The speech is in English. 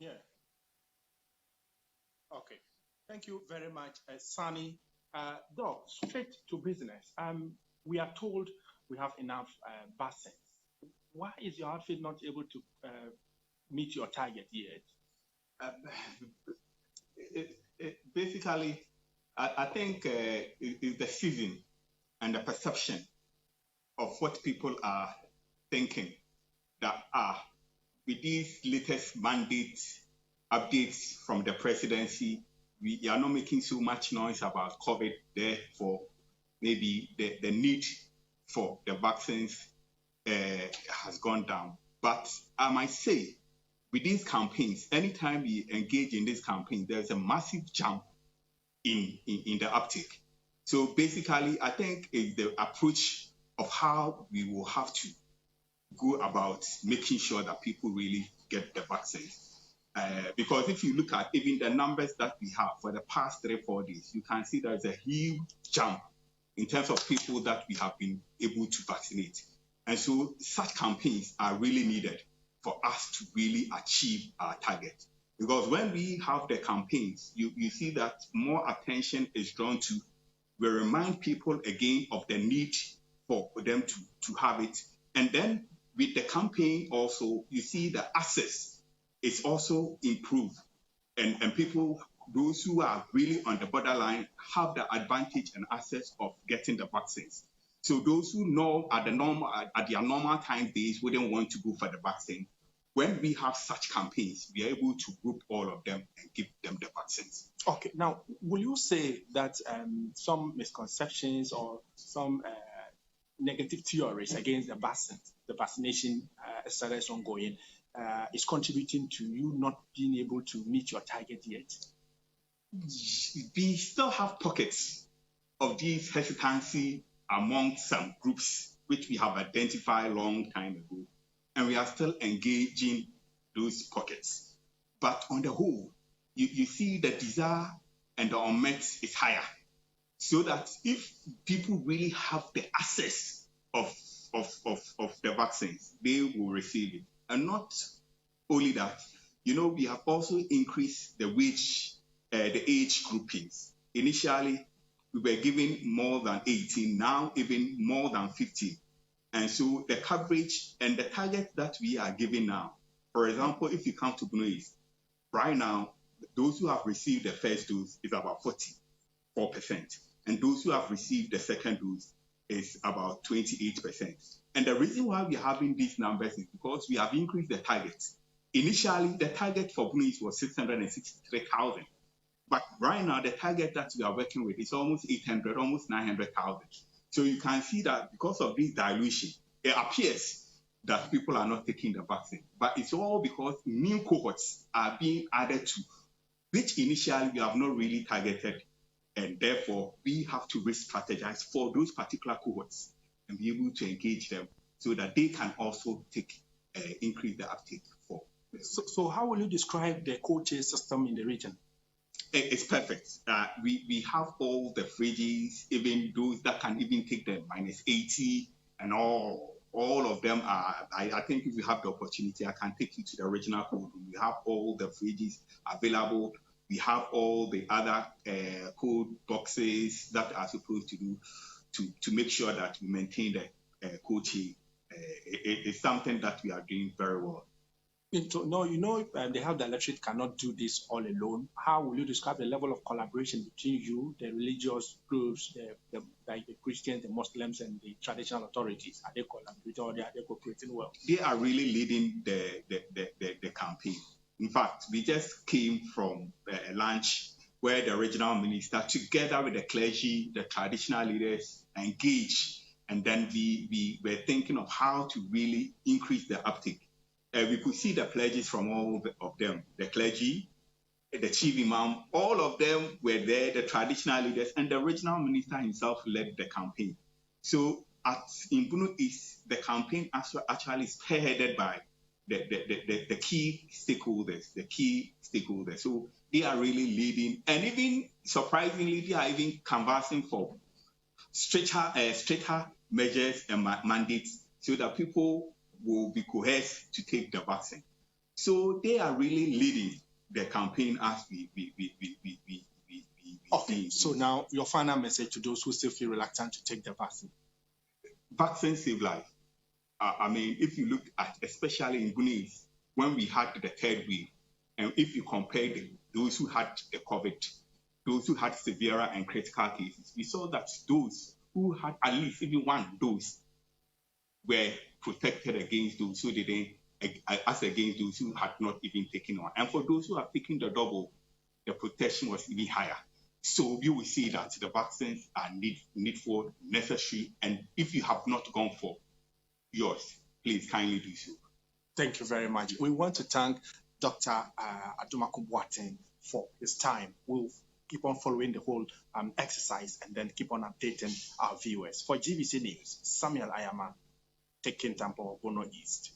Yeah. Okay. Thank you very much, Sani. Doc, straight to business. We are told we have enough vaccines. Why is your outfit not able to meet your target yet? Basically, I think it's the season and the perception of what people are thinking that with these latest mandate updates from the presidency, we are not making so much noise about COVID. Therefore, maybe the need for the vaccines has gone down. But I might say, with these campaigns, anytime we engage in this campaign, there's a massive jump in the uptake. So basically, I think it's the approach of how we will have to go about making sure that people really get the vaccine. Because if you look at even the numbers that we have for the past 3-4 days, you can see there's a huge jump in terms of people that we have been able to vaccinate. And so such campaigns are really needed for us to really achieve our target. Because when we have the campaigns, you see that more attention is drawn to. We remind people again of the need for them to have it. And then with the campaign also, you see the access is also improved. And people, those who are really on the borderline, have the advantage and access of getting the vaccines. So those who know at their normal time days wouldn't want to go for the vaccine. When we have such campaigns, we are able to group all of them and give them the vaccines. Okay. Now, will you say that some misconceptions or some negative theories against the vaccination study is ongoing, is contributing to you not being able to meet your target yet? We still have pockets of this hesitancy among some groups, which we have identified a long time ago, and we are still engaging those pockets. But on the whole, you see the desire and the unmet is higher. So that if people really have the access of the vaccines, they will receive it. And not only that, we have also increased the age groupings. Initially, we were giving more than 18, now even more than 50. And so the coverage and the target that we are giving now, for example, if you come to Bono East, right now, those who have received the first dose is about 44%. And those who have received the second dose is about 28%. And the reason why we are having these numbers is because we have increased the target. Initially, the target for Bono East was 663,000. But right now, the target that we are working with is almost 800, almost 900,000. So you can see that because of this dilution, it appears that people are not taking the vaccine. But it's all because new cohorts are being added to, which initially we have not really targeted. And therefore, we have to re-strategize for those particular cohorts and be able to engage them so that they can also increase the uptake for. So how will you describe the cold chain system in the region? It's perfect. We have all the fridges, even those that can even take the -80 and all of them are, I think if you have the opportunity, I can take you to the original cold room. We have all the fridges available. We have all the other cold boxes that are supposed to do to make sure that we maintain the cold chain. It's something that we are doing very well. No, the health directorate cannot do this all alone. How will you describe the level of collaboration between you, the religious groups, like the Christians, the Muslims, and the traditional authorities? Are they collaborating or are they cooperating well? They are really leading the campaign. In fact, we just came from a lunch where the regional minister, together with the clergy, the traditional leaders, engaged, and then we were thinking of how to really increase the uptake. We could see the pledges from all of them, the clergy, the chief imam, all of them were there, the traditional leaders, and the regional minister himself led the campaign. So in Bono East, the campaign actually is spearheaded by the key stakeholders. So they are really leading, and even surprisingly, they are even canvassing for stricter measures and mandates so that people will be coerced to take the vaccine. So they are really leading the campaign as we Okay, so now your final message to those who still feel reluctant to take the vaccine. Vaccine save life. I mean, if you look at, especially in Guineas, when we had the third wave, and if you compare those who had the COVID, those who had severe and critical cases, we saw that those who had at least even one dose were protected against those who didn't, as against those who had not even taken one. And for those who have taken the double, the protection was even higher. So you will see that the vaccines are needful, necessary, and if you have not gone for yours, please kindly do so. Thank you very much. We want to thank Dr. Adomako-Boateng for his time. We'll keep on following the whole exercise and then keep on updating our viewers. For GBC News, Samuel Ayama, taking Tampa, Bono East.